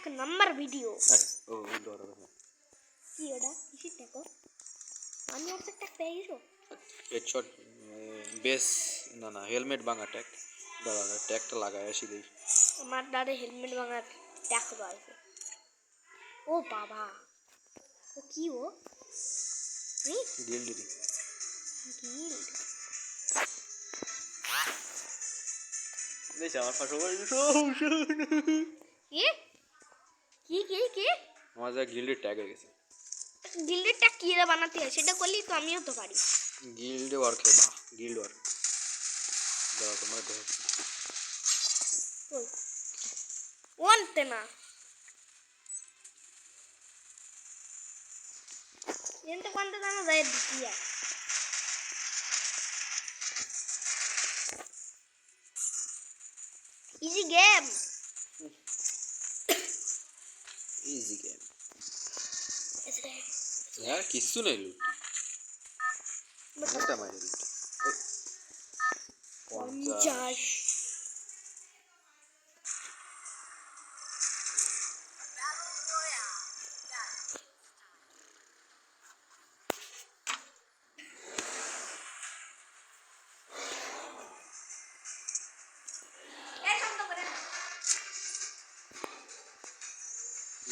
এক number video ও ডর কি ওটা কিসের দেখো আমি একটা ট্যাগ পেয়ে গেছো হেডশট বেস না হেলমেট ভাঙা ট্যাগ দাঁড়া ট্যাগটা লাগায় আসি দেই আমার দাদা হেলমেট ভাঙার ট্যাগ রয়েছে ও বাবা ও কি ও গিল্ড দেখ আমার পাশে কি আমার যা গিল্ডের ট্যাগ হয়ে গেছে গিল্ডের ট্যাগ কি রে বানাতে হয় সেটা করলি তো আমিও তো পারি গিল্ড ওয়ার্ক বা গিল্ড ওয়ার্ক দাও তোমার দেখো ওই ওনতে না এনতে কোনতে জানা যায় দিয়া ইজি গেম ইজি গেম यार किसु नहीं लूट मोटा मार लूट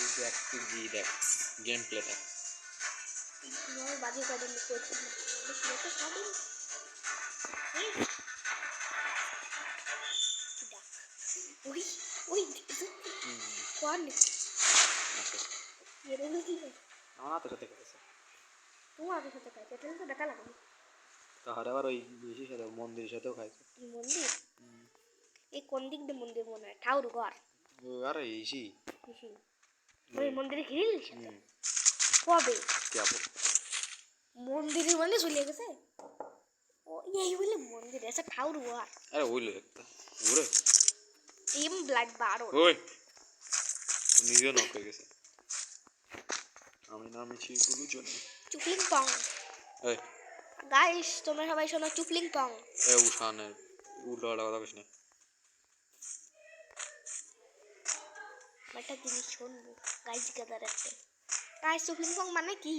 50 एक्टिव जी देख गेम प्ले देख मैं बाजी कर रही हूँ ये तो खाली ओए ओए कौन ये रे नहीं ना तो कहते कैसे तू आगे से कहते चल तो डका लगा तो हर बार वही बेशी सारे मंदिर से तो खाए मंदिर ये कौन दिख दे मंदिर बना है ठाउर घर यार इसी ওই মন্দিরে হিল কবে क्या बोल মন্দিরে মানে চলে গেছে ও এই বলে মন্দির এসে ঠাউর ঘর अरे वो ले लगता पूरे টিম ব্লাড বারো ओए নিজে নক হয়ে গেছে আমি নামেছি গুরুজন চুপলিং পং এই গাইস তোমরা সবাই শোনো চুপলিং পং এ উঠানে উল্টো কথা কইছ না একটা জিনিস শুনবো গাইস গাদার একটা গাইস চুপলিং পং মানে কি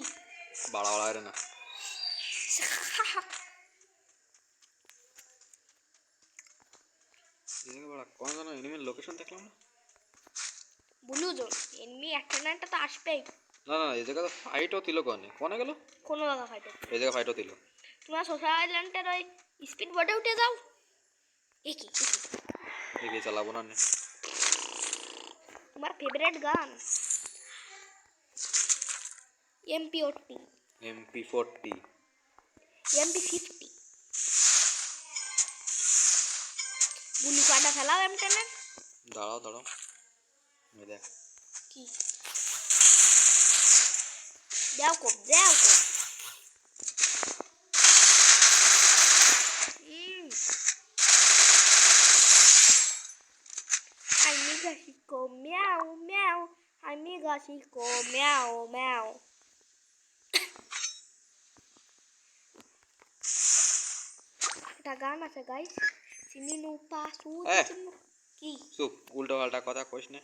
বাড়া বাড়া রে না এই বড় কোন জানো এনিমি লোকেশন দেখলাম না ব্লু জোন এনিমি একটা না একটা তো আসবেই না না এই জায়গা তো ফাইটও দিল কোনে গেল কোন জায়গা ফাইট এই জায়গা ফাইটও দিল তোমরা সোশ্যাল আইল্যান্ডের ওই স্পিড বোটে উঠে যাও একই এগিয়ে চালাবো না তোমার ফেভারিট গান MP40 MP40 MP50 বুলু কাটা খেলাও M10 এর দাঁড়াও এই দেখ কি দাও কো Amiga ficou miau, miau. Amiga ficou miau, miau. একটা গান আছে গাইস চিনিনু পাসু কি চুপ উল্টো পাল্টা কথা কইস না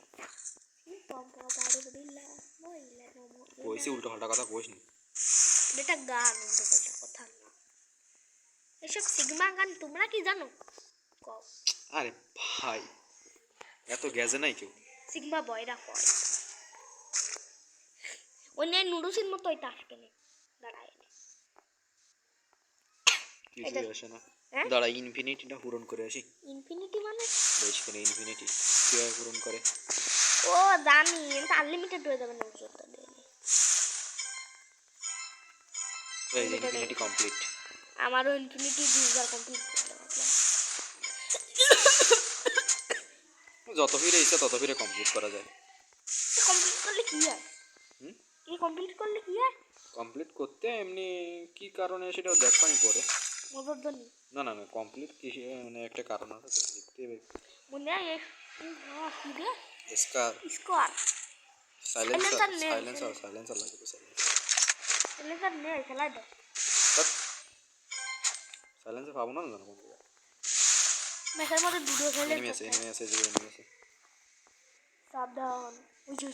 কইছি উল্টো পাল্টা কথা কইস না এটা গান উল্টো পাল্টা কথা না এসব সিগমা গান তোমরা কি জানো কও আরে ভাই এত গেজে নাই কেউ সিগমা বয়রা কয় অন্য নুডলসের মতো এটা আসবে না দাঁড়ায় কিছু আসে না দাঁড়া ইনফিনিটিটা পূরণ করে আসি ইনফিনিটি মানে বেশ করে ইনফিনিটি কিভাবে পূরণ করে ও জানি এটা আনলিমিটেড হয়ে যাবে না ওটা দিয়ে এই ইনফিনিটি কমপ্লিট আমারও ইনফিনিটি 2000 কমপ্লিট করতে হবে যত ফিরে ইচ্ছা তত ফিরে কমপ্লিট করা যায় কমপ্লিট করলে কি হয় এই কমপ্লিট করলে কি হয় কমপ্লিট করতে এমনি কি কারণে সেটাও দেখবানি পরে মজার জন্য না কমপ্লিট কি মানে একটা কারণ আছে তো দেখতে হবে মনে হয় কি রে স্কোর সাইলেন্সার লাগবে সাইলেন্সার নে খেলা দাও সাইলেন্সার পাবো না জানো কোন জায়গায় মেসের মধ্যে দুটো খেলে এনিমি আছে যে এনিমি আছে সাবধান ওই যে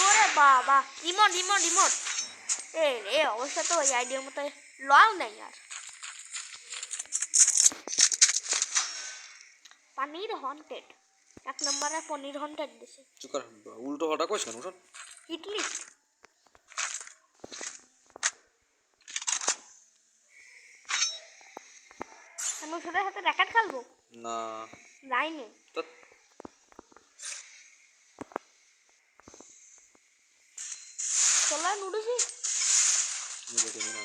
ওরে বাবা রিমোট রিমোট রিমোট এ অবশ্য তো ওই আইডিয়ার মতো লও নাই আর পানির হন্টেড 1 নম্বরে পনির হন্টেড দিছে চুকার উল্টো হটা কইছ কেন শোন হিট লিস্ট আমি সাথে সাথে র্যাকেট খেলবো না লাইনে তো চলো নুডুসি দেখিনি না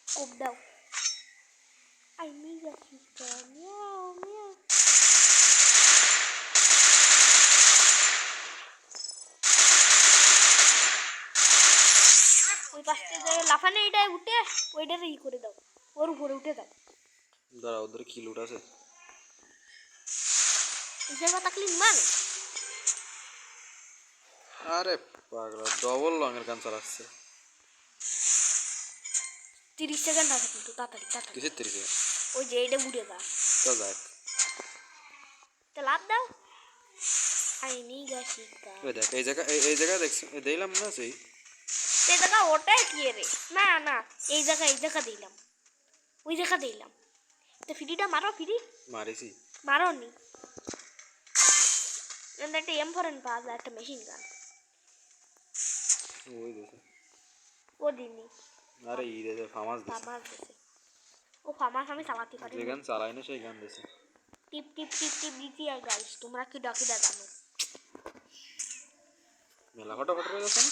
কোপ দাও I miss a sister meow meow ওই পাশে যে লাফানে এটাই উঠে ওইটারে ই করে দাও ওর উপরে উঠে দাও দাঁড়া ওদের কি লুট আছে ইসের কথা ক্লিন মানে আরে পাগলা ডবল লংয়ের গান চালাচ্ছে 30 সেকেন্ড আছে কিন্তু তাড়াতাড়ি তাড়াতাড়ি কিসের 30 ওই যে এটা উড়ে গা তা যাক তো লাভ দাও আই নি গাছি গা ওই দেখ এই জায়গা দেখছি দিলাম না সেই এই জায়গা ওটাই কি রে না না এই জায়গা দিলাম ওই জায়গা দিলাম তো ফ্রিটা মারো ফ্রি মারিছি মারো নি একটা M4 পাওয়া যায় একটা মেশিন গান ওই দেখে ও দিনই আরে ই রে ফামাস দিছে ফার্মাস দিছে ও ফার্মাস আমি চালাতে পারি যে গান চালাই না সেই গান দিছে টিপ টিপ টিপ টিপ দিতি আর গাইস তোমরা কি ডাকিটা জানো মেলা ফটো হয়ে যাচ্ছে না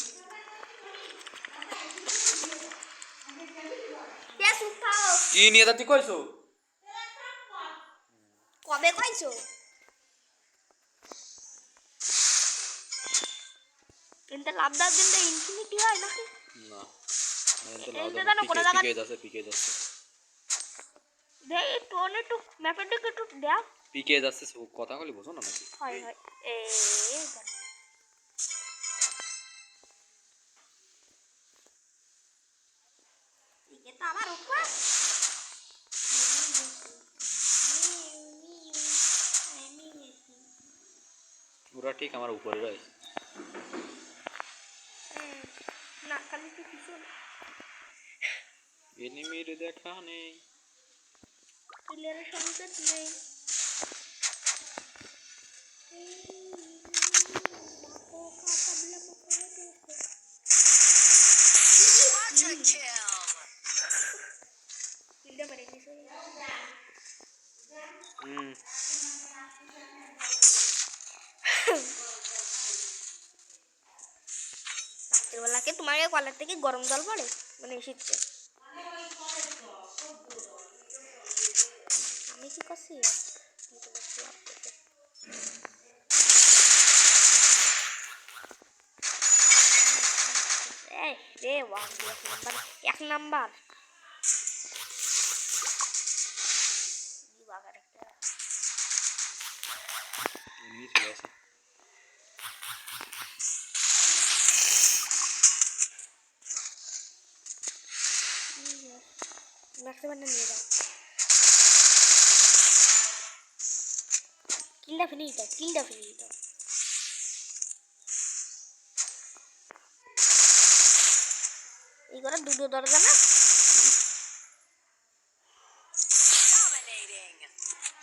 টেস উঠাও কি নিয়ে যাচ্ছি কইছো কবে কইছো কিন্তু লাভ দাও দিন ইনফিনিটি হয় নাকি না এইটা জানো কোন জায়গা পিকে যাচ্ছে দে একটু ম্যাপের দিকে একটু দাও পিকে যাচ্ছে কথা বলি বুঝো না নাকি হয় এ এটা তো আমার উপর পুরা ঠিক আমার উপরে রয়েছে না খালি তো কিছু এনিমির দেখা নেই প্লেয়ারের সংকেত নেই রাত্রিবেলাকে তোমার কলার থেকে গরম জল পড়ে মানে শীতকে আমি কি করছি রে এক নাম্বার এনিমি চলে আসে ম্যাক্সিমাম নিয়ে যাও কিলটা ফিনিশ দাও এই করে দুটো দরজা না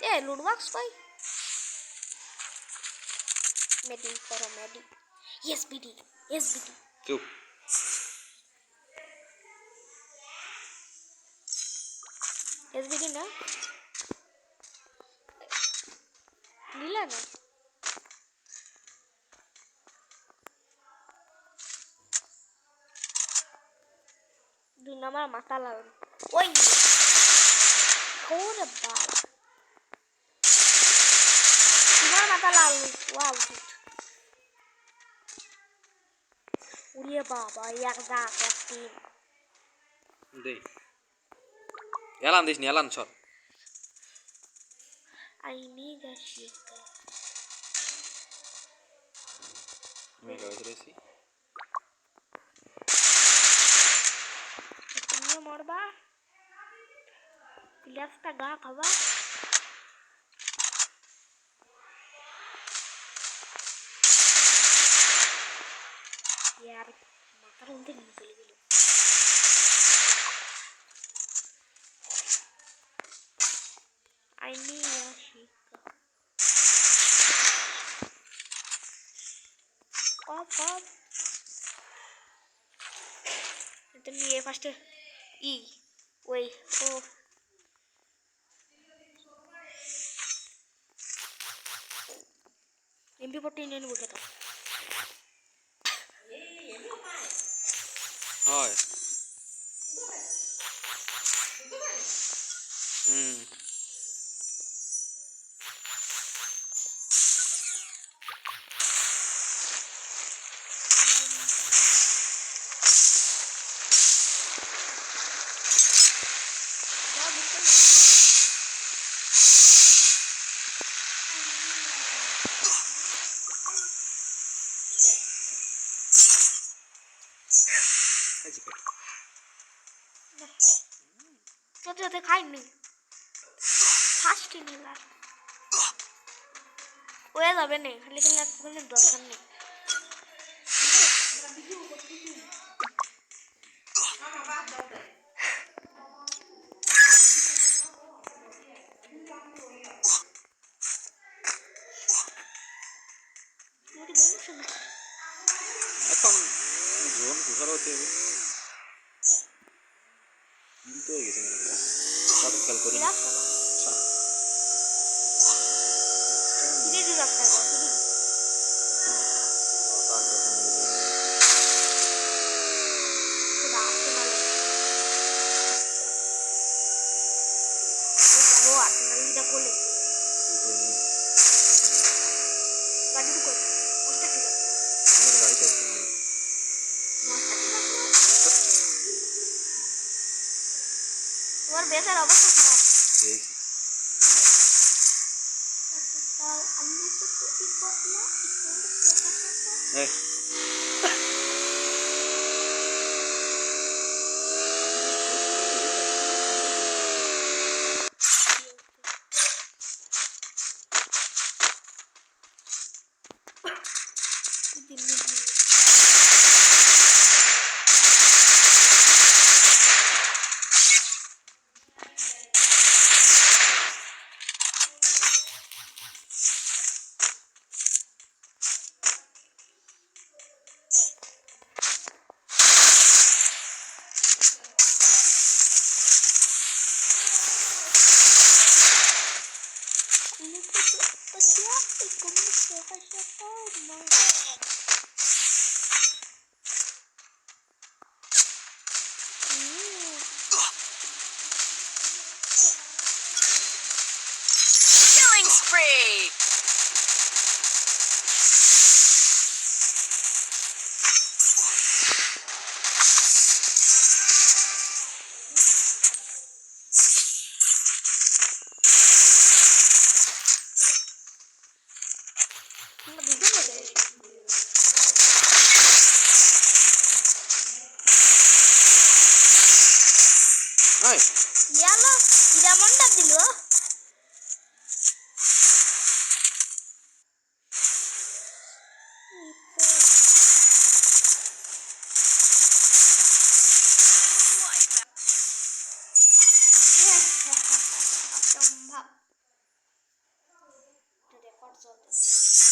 এ লুট বক্স কই মেডি করো মেডি এসবিডি চুপ এসবিডি না নীলা না দুই নম্বর মাথা লাল ওই ওরে বাবা তোমার মাথা লাল ওয়াও উড়িয়ে বাবা এক দাগ এক তিন দেই এলান দিস নি এলান ছট I need a shit. আমি গাছ রয়েছি তুমিও মরবা প্লাসটা গা খাবা यार মাথার মধ্যে নিয়ে চলে গেল আইনি আশিকা অফ অফ এটা নিয়ে ফার্স্টে ই ওই ও MP14 নিয়ে বসে থাক হয় তোতে খাইনি ফার্স্ট নিলাম ওয়া যাবে না খালি খালি কোনো দরকার নেই এখন জোন ঘোষার হতে হবে কিন্তু হয়ে গেছে মেরে কত খেয়াল করি তোমার বেচার অবস্থা খারাপ Killing spree! ইয়ালো যেমনটা দিল অসম্ভব রেকর্ড চলতেছে